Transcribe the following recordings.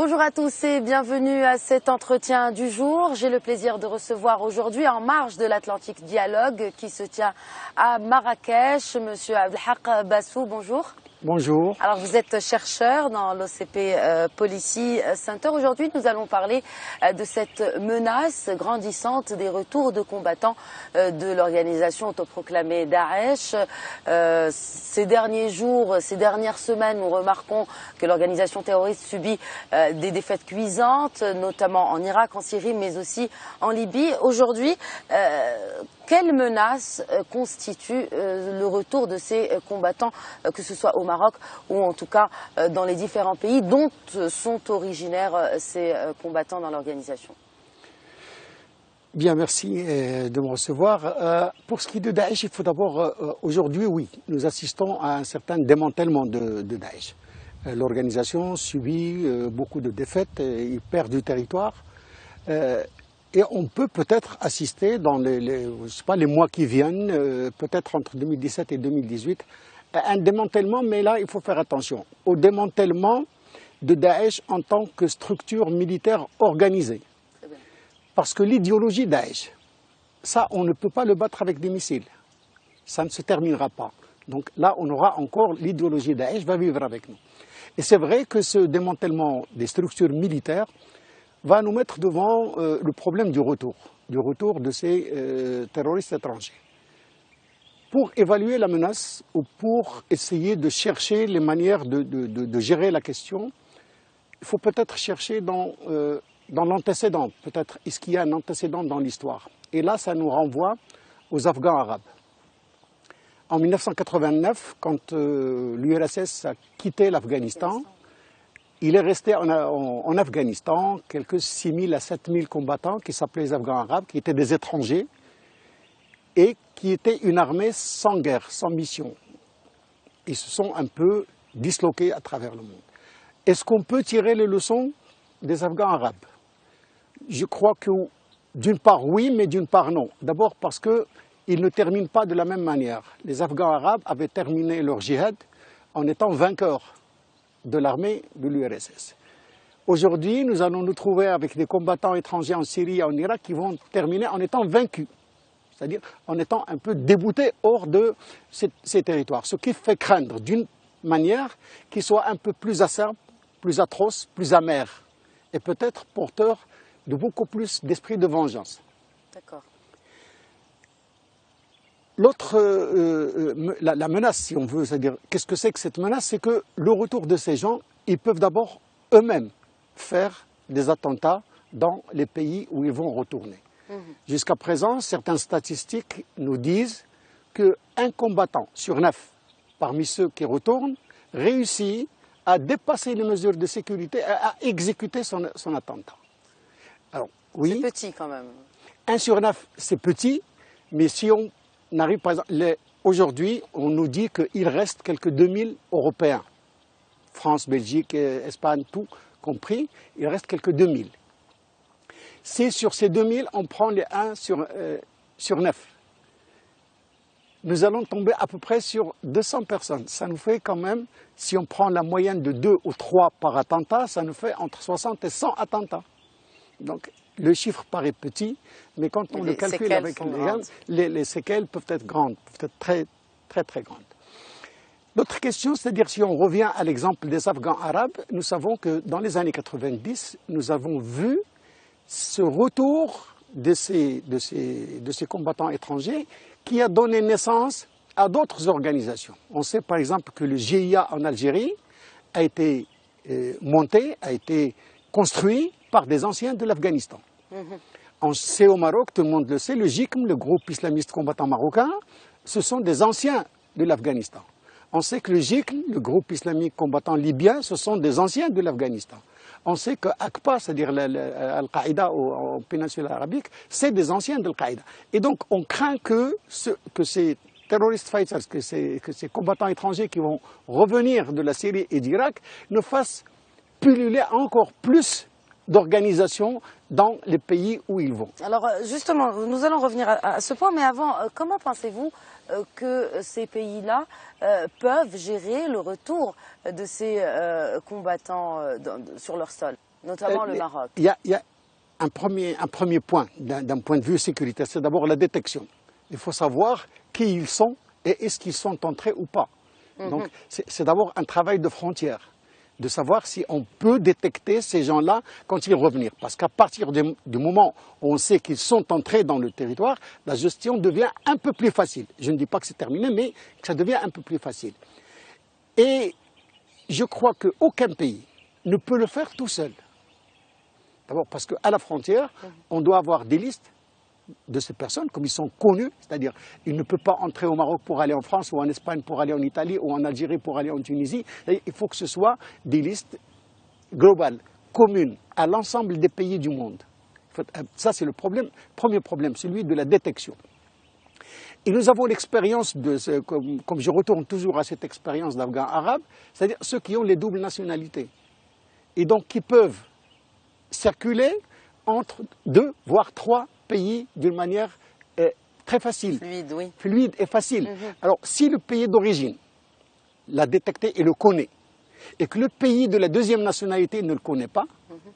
Bonjour à tous et bienvenue à cet entretien du jour. J'ai le plaisir de recevoir aujourd'hui en marge de l'Atlantique Dialogue qui se tient à Marrakech, Monsieur Abdelhak Bassou, bonjour. Bonjour. Alors vous êtes chercheur dans l'OCP Policy Center. Aujourd'hui nous allons parler de cette menace grandissante des retours de combattants de l'organisation autoproclamée Daesh. Ces derniers jours, ces dernières semaines, nous remarquons que l'organisation terroriste subit des défaites cuisantes, notamment en Irak, en Syrie, mais aussi en Libye. Aujourd'hui, quelle menace constitue le retour de ces combattants, que ce soit au Maroc ou en tout cas dans les différents pays dont sont originaires ces combattants dans l'organisation? Bien, merci de me recevoir. Pour ce qui est de Daesh, il faut d'abord, aujourd'hui, oui, nous assistons à un certain démantèlement de Daesh. L'organisation subit beaucoup de défaites, il perd du territoire. Et on peut peut-être assister dans je sais pas, les mois qui viennent, peut-être entre 2017 et 2018, à un démantèlement, mais là il faut faire attention au démantèlement de Daesh en tant que structure militaire organisée. Parce que l'idéologie Daesh, ça on ne peut pas le battre avec des missiles, ça ne se terminera pas. Donc là on aura encore l'idéologie Daesh va vivre avec nous. Et c'est vrai que ce démantèlement des structures militaires va nous mettre devant le problème du retour de ces terroristes étrangers. Pour évaluer la menace ou pour essayer de chercher les manières de gérer la question, il faut peut-être chercher dans l'antécédent, peut-être est-ce qu'il y a un antécédent dans l'histoire. Et là, ça nous renvoie aux Afghans arabes. En 1989, quand l'URSS a quitté l'Afghanistan, il est resté en Afghanistan quelques 6 000 à 7 000 combattants qui s'appelaient les Afghans arabes, qui étaient des étrangers et qui étaient une armée sans guerre, sans mission. Ils se sont un peu disloqués à travers le monde. Est-ce qu'on peut tirer les leçons des Afghans arabes? Je crois que d'une part oui, mais d'une part non. D'abord parce qu'ils ne terminent pas de la même manière. Les Afghans arabes avaient terminé leur djihad en étant vainqueurs de l'armée de l'URSS. Aujourd'hui, nous allons nous trouver avec des combattants étrangers en Syrie et en Irak qui vont terminer en étant vaincus, c'est-à-dire en étant un peu déboutés hors de ces territoires. Ce qui fait craindre, d'une manière, qu'ils soient un peu plus acerbes, plus atroces, plus amers, et peut-être porteurs de beaucoup plus d'esprit de vengeance. D'accord. L'autre, la menace, si on veut, c'est-à-dire, qu'est-ce que c'est que cette menace? C'est que le retour de ces gens, ils peuvent d'abord eux-mêmes faire des attentats dans les pays où ils vont retourner. Jusqu'à présent, certaines statistiques nous disent qu'un combattant sur 9 parmi ceux qui retournent réussit à dépasser les mesures de sécurité et à exécuter son attentat. Alors, oui, c'est petit quand même. 1 sur 9, c'est petit, mais si on arrive, par exemple, aujourd'hui, on nous dit qu'il reste quelques 2000 Européens, France, Belgique, Espagne, tout compris, il reste quelques 2000. Si sur ces 2000, on prend les 1 sur 9, nous allons tomber à peu près sur 200 personnes. Ça nous fait quand même, si on prend la moyenne de 2 ou 3 par attentat, ça nous fait entre 60 et 100 attentats. Donc, le chiffre paraît petit, mais quand on le calcule avec les séquelles peuvent être grandes, peuvent être très, très, très grandes. L'autre question, c'est-à-dire si on revient à l'exemple des Afghans arabes, nous savons que dans les années 90, nous avons vu ce retour de ces combattants étrangers qui a donné naissance à d'autres organisations. On sait par exemple que le GIA en Algérie a été monté, a été construit par des anciens de l'Afghanistan. On sait au Maroc, tout le monde le sait, le GICM, le groupe islamiste combattant marocain, ce sont des anciens de l'Afghanistan. On sait que le GICM, le groupe islamique combattant libyen, ce sont des anciens de l'Afghanistan. On sait que AQPA, c'est-à-dire Al-Qaïda en péninsule arabique, c'est des anciens de Al-Qaïda. Et donc on craint que ces terrorist fighters, que ces combattants étrangers qui vont revenir de la Syrie et d'Irak ne fassent pulluler encore plus d'organisations dans les pays où ils vont. Alors justement, nous allons revenir à ce point, mais avant, comment pensez-vous que ces pays-là peuvent gérer le retour de ces combattants sur leur sol? Notamment le Maroc. Il y a un premier point d'un point de vue sécuritaire, c'est d'abord la détection. Il faut savoir qui ils sont et est-ce qu'ils sont entrés ou pas. Donc c'est d'abord un travail de frontière, de savoir si on peut détecter ces gens-là quand ils reviennent. Parce qu'à partir du moment où on sait qu'ils sont entrés dans le territoire, la gestion devient un peu plus facile. Je ne dis pas que c'est terminé, mais que ça devient un peu plus facile. Et je crois qu'aucun pays ne peut le faire tout seul. D'abord parce qu'à la frontière, on doit avoir des listes de ces personnes, comme ils sont connus, c'est-à-dire il ne peut pas entrer au Maroc pour aller en France ou en Espagne pour aller en Italie ou en Algérie pour aller en Tunisie. Il faut que ce soit des listes globales, communes, à l'ensemble des pays du monde. Ça c'est le premier problème, celui de la détection. Et nous avons l'expérience, comme je retourne toujours à cette expérience d'Afghans arabes, c'est-à-dire ceux qui ont les doubles nationalités et donc qui peuvent circuler entre 2 voire 3 pays d'une manière très facile. Fluide, oui. Fluide et facile. Alors, si le pays d'origine l'a détecté et le connaît, et que le pays de la deuxième nationalité ne le connaît pas,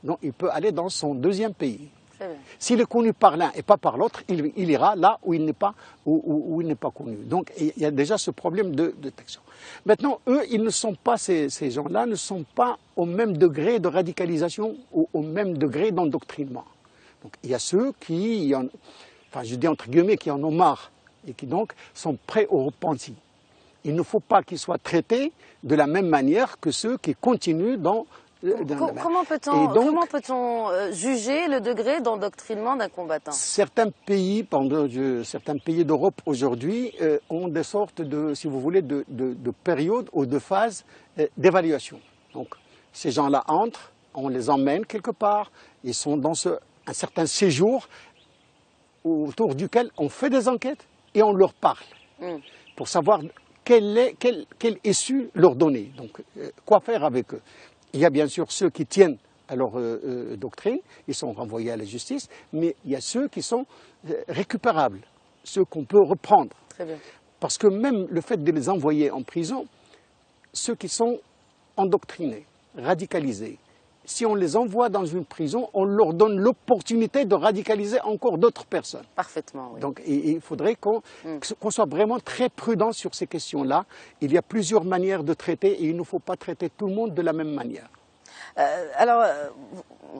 donc il peut aller dans son deuxième pays. S'il est connu par l'un et pas par l'autre, il ira là où il n'est pas, où il n'est pas connu. Donc il y a déjà ce problème de détection. Maintenant, eux, ils ne sont pas, ces gens-là ne sont pas au même degré de radicalisation ou au même degré d'endoctrinement. Donc il y a ceux qui, enfin je dis entre guillemets, qui en ont marre et qui donc sont prêts au repenti. Il ne faut pas qu'ils soient traités de la même manière que ceux qui continuent dans... Comment peut-on juger le degré d'endoctrinement d'un combattant? Certains pays d'Europe aujourd'hui ont des sortes de, si vous voulez, de périodes ou de phases d'évaluation. Donc ces gens-là entrent, on les emmène quelque part, ils sont dans un certain séjour autour duquel on fait des enquêtes et on leur parle pour savoir quelle issue leur donner, donc quoi faire avec eux. Il y a bien sûr ceux qui tiennent à leur doctrine, ils sont renvoyés à la justice, mais il y a ceux qui sont récupérables, ceux qu'on peut reprendre. Très bien. Parce que même le fait de les envoyer en prison, ceux qui sont endoctrinés, radicalisés, si on les envoie dans une prison, on leur donne l'opportunité de radicaliser encore d'autres personnes. Parfaitement, oui. Donc il faudrait qu'on soit vraiment très prudent sur ces questions-là. Il y a plusieurs manières de traiter et il ne faut pas traiter tout le monde de la même manière.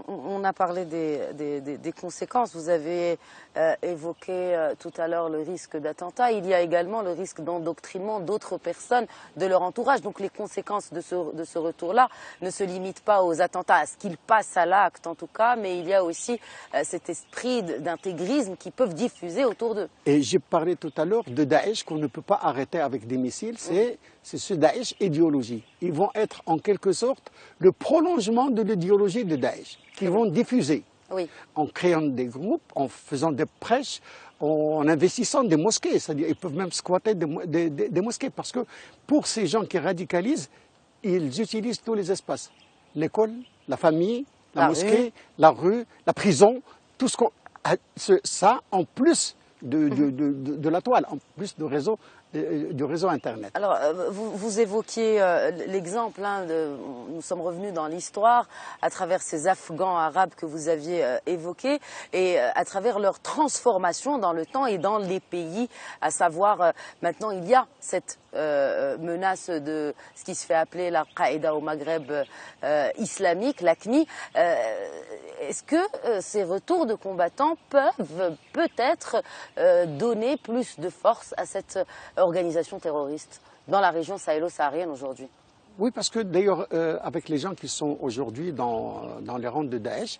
On a parlé des conséquences. Vous avez évoqué tout à l'heure le risque d'attentat. Il y a également le risque d'endoctrinement d'autres personnes de leur entourage. Donc les conséquences de ce retour-là ne se limitent pas aux attentats, à ce qu'ils passent à l'acte en tout cas, mais il y a aussi cet esprit d'intégrisme qui peuvent diffuser autour d'eux. Et j'ai parlé tout à l'heure de Daesh qu'on ne peut pas arrêter avec des missiles. C'est ce Daesh idéologie. Ils vont être en quelque sorte le prolongement de l'idéologie de Daesh, qu'ils vont diffuser en créant des groupes, en faisant des prêches, en investissant des mosquées. C'est-à-dire ils peuvent même squatter des mosquées parce que pour ces gens qui radicalisent, ils utilisent tous les espaces. L'école, la famille, la mosquée, la rue, la prison, tout ce qu'on... Ça, en plus de la toile, en plus du réseau Internet. Alors, vous évoquiez l'exemple, nous sommes revenus dans l'histoire à travers ces Afghans arabes que vous aviez évoqués et à travers leur transformation dans le temps et dans les pays, à savoir maintenant il y a cette menace de ce qui se fait appeler l'Al-Qaïda au Maghreb islamique, l'AQMI. Est-ce que ces retours de combattants peuvent peut-être donner plus de force à cette organisation terroriste dans la région sahélo-saharienne aujourd'hui? Oui, parce que d'ailleurs, avec les gens qui sont aujourd'hui dans les rangs de Daesh,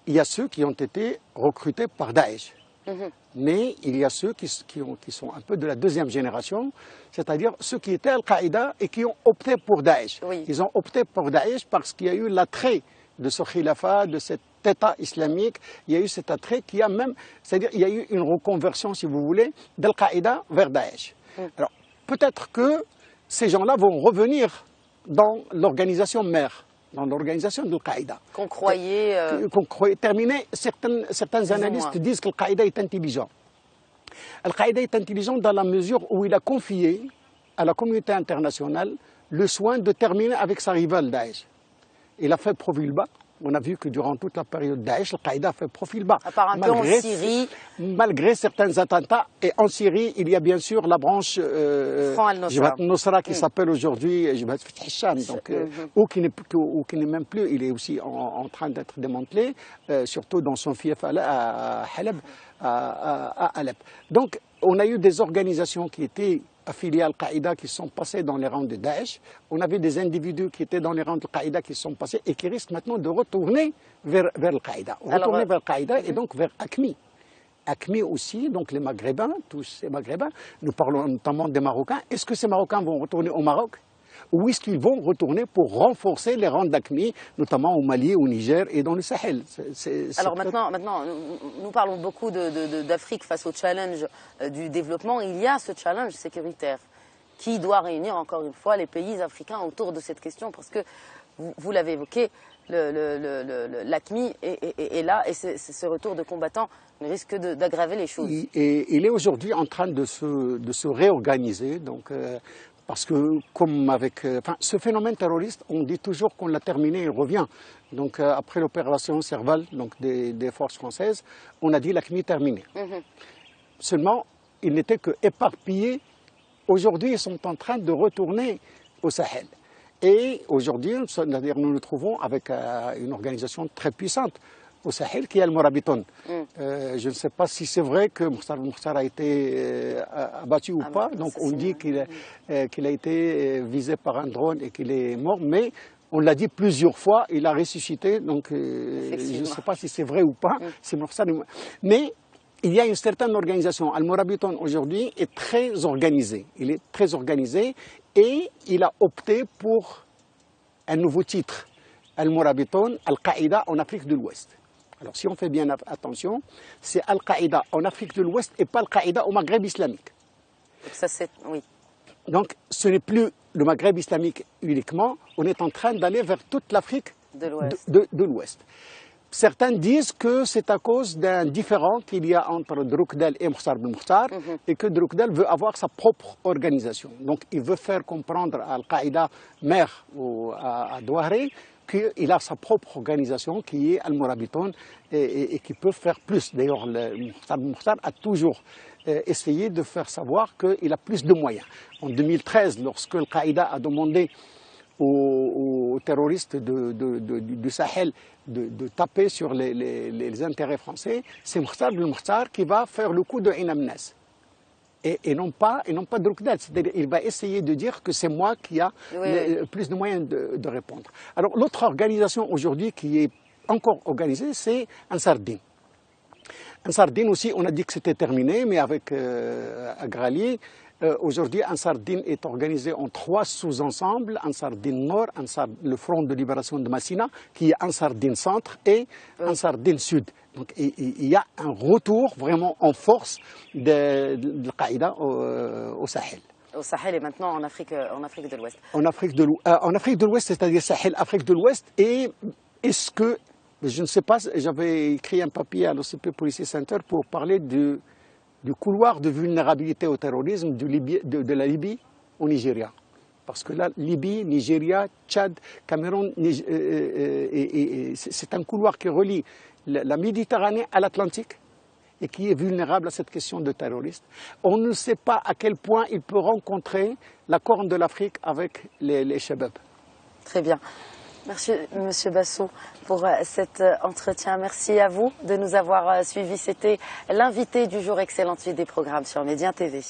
il y a ceux qui ont été recrutés par Daesh. Mais il y a ceux qui sont un peu de la deuxième génération, c'est-à-dire ceux qui étaient Al-Qaïda et qui ont opté pour Daesh. Oui. Ils ont opté pour Daesh parce qu'il y a eu l'attrait de ce khilafa, de cet État islamique. Il y a eu cet attrait qui a même, c'est-à-dire il y a eu une reconversion, si vous voulez, d'Al-Qaïda vers Daesh. Alors peut-être que ces gens-là vont revenir dans l'organisation mère, dans l'organisation d'Al-Qaïda. Qu'on croyait... terminé, certains analystes disent qu'Al-Qaïda est intelligent. Al-Qaïda est intelligent dans la mesure où il a confié à la communauté internationale le soin de terminer avec sa rivale Daesh. Il a fait profil bas, on a vu que durant toute la période Daesh, Al-Qaïda fait profil bas. À part un peu en Syrie. Malgré certains attentats. Et en Syrie, il y a bien sûr la branche Jabhat al-Nusra qui s'appelle aujourd'hui Jabhat Fath al-Sham, ou qui n'est même plus, il est aussi en train d'être démantelé, surtout dans son fief à Halab, à Alep. Donc, on a eu des organisations qui étaient affiliés à Al-Qaïda qui sont passés dans les rangs de Daesh. On avait des individus qui étaient dans les rangs de Al-Qaïda qui sont passés et qui risquent maintenant de retourner vers Al-Qaïda. Retourner vers Al-Qaïda et donc vers AQMI. AQMI aussi, donc les Maghrébins, tous ces Maghrébins, nous parlons notamment des Marocains. Est-ce que ces Marocains vont retourner au Maroc? Ou est-ce qu'ils vont retourner pour renforcer les rangs d'AQMI, notamment au Mali, au Niger et dans le Sahel? Alors maintenant, nous parlons beaucoup d'Afrique face au challenge du développement. Il y a ce challenge sécuritaire qui doit réunir encore une fois les pays africains autour de cette question, parce que, vous l'avez évoqué, l'AQMI est là et ce retour de combattants risque d'aggraver les choses. Il est aujourd'hui en train de se réorganiser. Donc, parce que, comme avec ce phénomène terroriste, on dit toujours qu'on l'a terminé, il revient. Donc, après l'opération Serval, donc des forces françaises, on a dit l'AQMI terminé. Seulement, ils n'étaient que éparpillés. Aujourd'hui, ils sont en train de retourner au Sahel. Et aujourd'hui, nous nous trouvons avec une organisation très puissante au Sahel, qui est Al-Mourabiton. Je ne sais pas si c'est vrai que Moukhtar a été abattu ou pas. Donc on dit qu'il a été visé par un drone et qu'il est mort. Mais on l'a dit plusieurs fois, il a ressuscité. Donc je ne sais pas si c'est vrai ou pas. Mais il y a une certaine organisation. Al-Mourabiton aujourd'hui est très organisé. Il est très organisé et il a opté pour un nouveau titre. Al-Mourabiton, Al-Qaïda en Afrique de l'Ouest. Alors, si on fait bien attention, c'est Al-Qaïda en Afrique de l'Ouest et pas Al-Qaïda au Maghreb islamique. Ça, c'est... Oui. Donc, ce n'est plus le Maghreb islamique uniquement, on est en train d'aller vers toute l'Afrique de l'Ouest. Certains disent que c'est à cause d'un différend qu'il y a entre Drukdel et Moukhtar Ben Moukhtar et que Drukdel veut avoir sa propre organisation. Donc, il veut faire comprendre à Al-Qaïda mère à Douaré qu'il a sa propre organisation qui est Al-Mourabiton et qui peut faire plus. D'ailleurs, Moukhtar Ben Moukhtar a toujours essayé de faire savoir qu'il a plus de moyens. En 2013, lorsque Al-Qaïda a demandé aux terroristes du Sahel de taper sur les intérêts français, c'est Moukhtar Ben Moukhtar qui va faire le coup de Ain Amnas. Et non pas Drukdel. C'est-à-dire il va essayer de dire que c'est moi qui a plus de moyens de répondre. Alors l'autre organisation aujourd'hui qui est encore organisée, c'est Ansar Din. Ansar Din aussi, on a dit que c'était terminé, mais avec Agrali, aujourd'hui Ansar Din est organisé en 3 sous-ensembles, Ansar Din Nord, le Front de Libération de Massina, qui est Ansar Din Centre et Ansar Din Sud. Donc il y a un retour vraiment en force de Al-Qaïda au Sahel. Au Sahel et maintenant en Afrique de l'Ouest. En Afrique de l'Ouest, c'est-à-dire Sahel, Afrique de l'Ouest. Et est-ce que, je ne sais pas, j'avais écrit un papier à l'OCP Policy Center pour parler du couloir de vulnérabilité au terrorisme de la Libye au Nigeria. Parce que là, Libye, Nigeria, Tchad, Cameroun, c'est un couloir qui relie la Méditerranée à l'Atlantique et qui est vulnérable à cette question de terroristes. On ne sait pas à quel point il peut rencontrer la Corne de l'Afrique avec les Shabab. Très bien. Merci, Monsieur Bassou, pour cet entretien. Merci à vous de nous avoir suivis. C'était l'invité du jour. Excellente suite des programmes sur Médien TV.